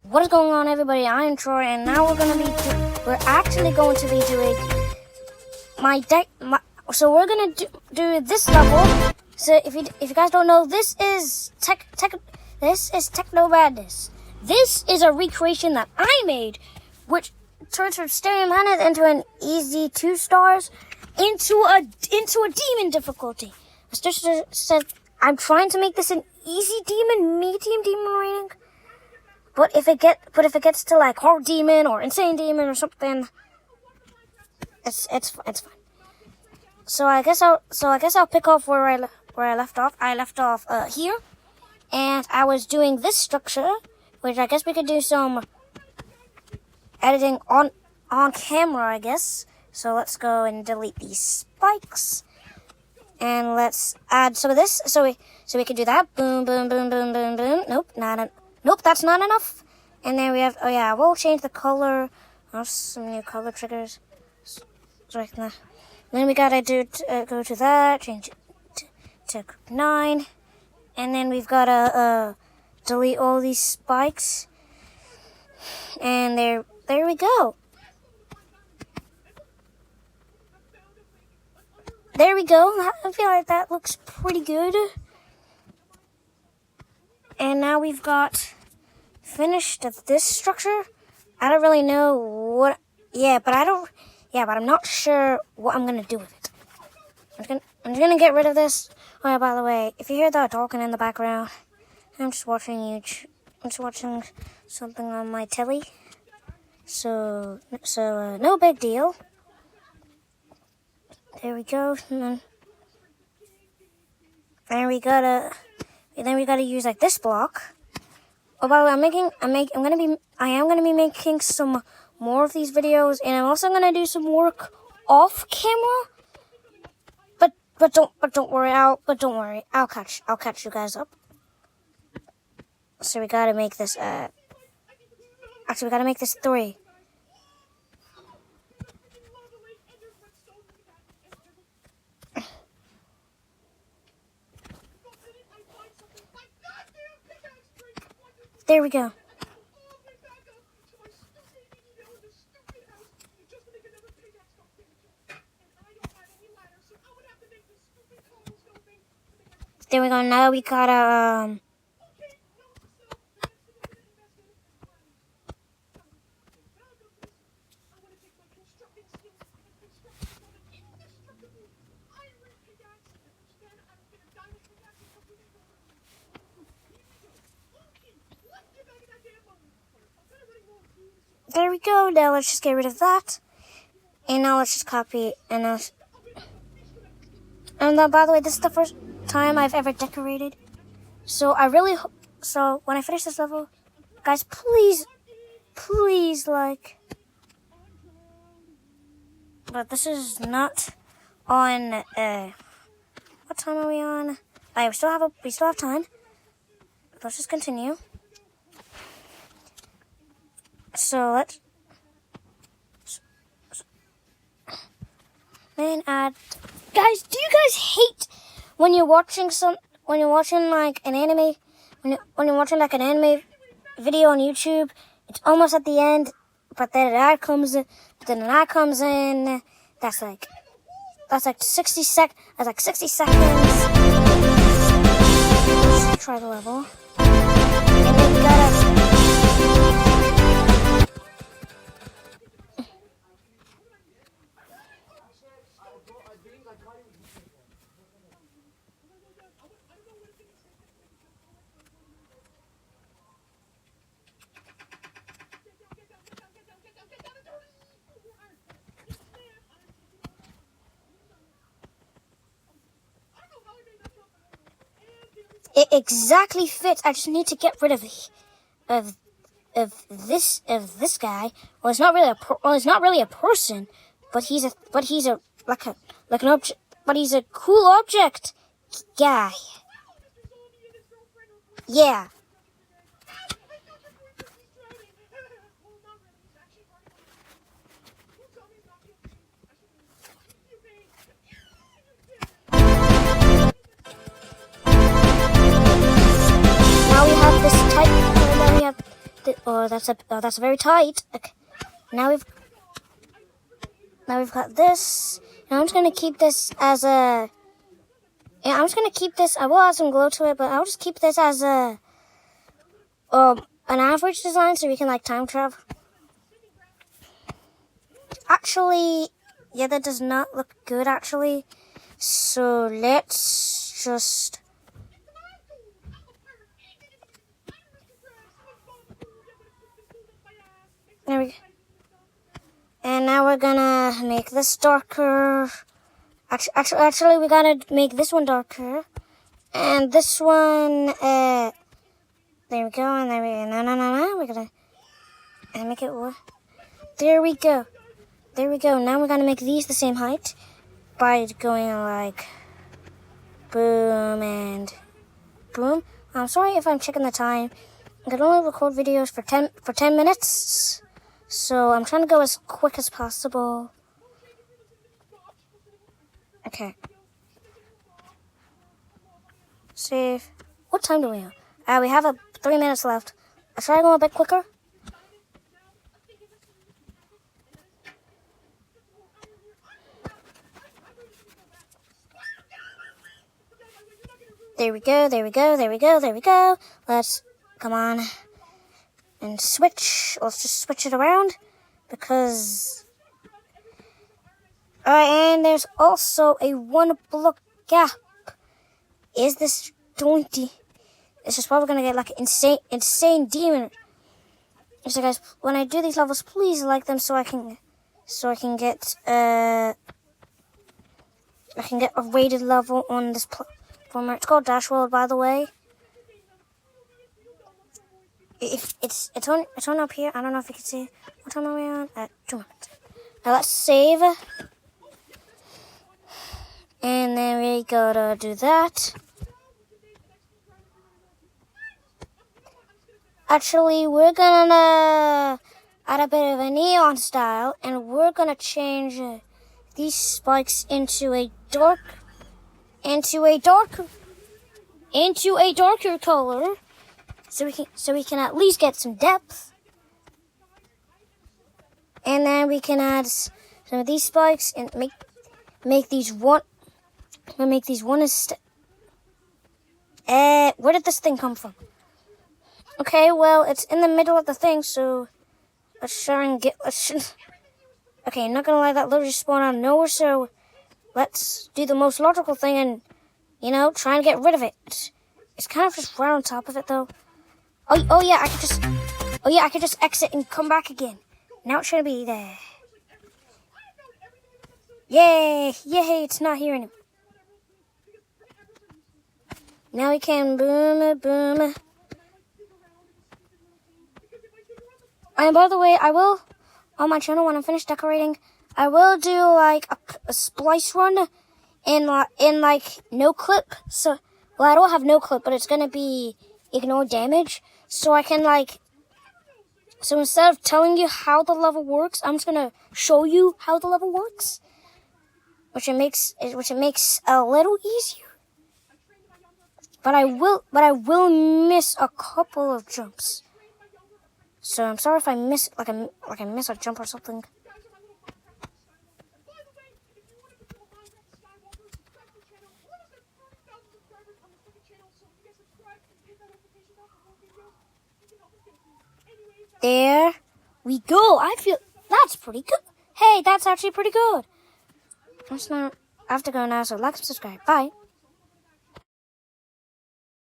What is going on, everybody? I am Troy, and now we're actually going to be doing so we're gonna do this level. So if you guys don't know, this is Techno Madness. This is a recreation that I made, which turns from Stereo Madness into an easy 2 stars into a demon difficulty. Just said I'm trying to make this an easy demon, medium demon rating. But if it gets to like hard demon or insane demon or something, it's fine. So I guess I'll pick off where I left off. I left off here, and I was doing this structure, which I guess we could do some editing on camera, I guess. So let's go and delete these spikes, and let's add some of this. So we can do that. Boom, boom, boom, boom, boom, boom. Nope, that's not enough. And then we have, we'll change the color. Some new color triggers. Right now. Then we gotta go to that, change it to 9. And then we've gotta delete all these spikes. And there we go. There we go. I feel like that looks pretty good. And now we've got finished this structure. I don't really know what. But I'm not sure what I'm gonna do with it. I'm just gonna get rid of this. Oh yeah, by the way, if you hear that talking in the background, I'm just watching YouTube. I'm just watching something on my telly. So no big deal. There we go. And then we gotta use like this block. Oh, by the way, I am gonna be making some more of these videos, and I'm also gonna do some work off camera. But don't worry, I'll catch you guys up. So we gotta make this. Actually, we gotta make this 3. There we go. There we go. Now we gotta There we go. Now let's just get rid of that. And now let's just copy. And now, by the way, this is the first time I've ever decorated. So when I finish this level, guys, please like. But this is not on. What time are we on? We still have time. Let's just continue. So let's then add. Guys, do you guys hate when you're watching like an anime, when you're watching like an anime video on YouTube? It's almost at the end, but then an ad comes in. That's like 60 seconds. That's like 60 seconds. Let's try the level. And then we gotta. It exactly fits. I just need to get rid of this guy. Well, it's not really a person, but he's an object. But he's a cool object guy. Yeah. Now we have this type. that's very tight. Okay. Now we've got this. Now I'm just gonna keep this as a. Yeah, I'm just gonna keep this. I will add some glow to it, but I'll just keep this as a an average design so we can like time travel. Actually, yeah, that does not look good actually. So let's just. There we go. And now we're gonna make this darker. Actually, we gotta make this one darker. And this one, there we go. And then no. We're gonna make it more. There we go. Now we're gonna make these the same height by going like boom and boom. I'm sorry if I'm checking the time. I can only record videos for 10 minutes. So I'm trying to go as quick as possible. Okay. Save. What time do we have? We have 3 minutes left. I'll try to go a bit quicker. There we go. Let's, come on. And switch. Let's just switch it around. Because... Alright, and there's also a 1 block gap. Is this daunty? It's just probably gonna get like insane demon. So guys, when I do these levels, please like them so I can get a rated level on this platformer. It's called Dash World, by the way. It's on up here. I don't know if you can see. What time are we on? 2 minutes. Now let's save. And then we gotta do that. Actually, we're gonna add a bit of a neon style, and we're gonna change these spikes into a darker color, so we can at least get some depth. And then we can add some of these spikes and make these one. We'll make these one as. Where did this thing come from? Okay, well, it's in the middle of the thing, so let's try and get. Okay, not gonna lie, that literally spawned out of nowhere, so let's do the most logical thing and, try and get rid of it. It's kind of just right on top of it, though. Oh yeah, I could just exit and come back again. Now it shouldn't be there. Yay, it's not here anymore. Now we can boom. And by the way, I will, on my channel, when I'm finished decorating, I will do like a splice run in like no clip. So, well, I don't have no clip, but it's gonna be ignore damage. So I can so instead of telling you how the level works, I'm just gonna show you how the level works, which it makes a little easier. But I will miss a couple of jumps. So I'm sorry if I miss I miss a jump or something. There we go. I feel that's pretty good. Hey, that's actually pretty good. I have to go now, so like and subscribe. Bye.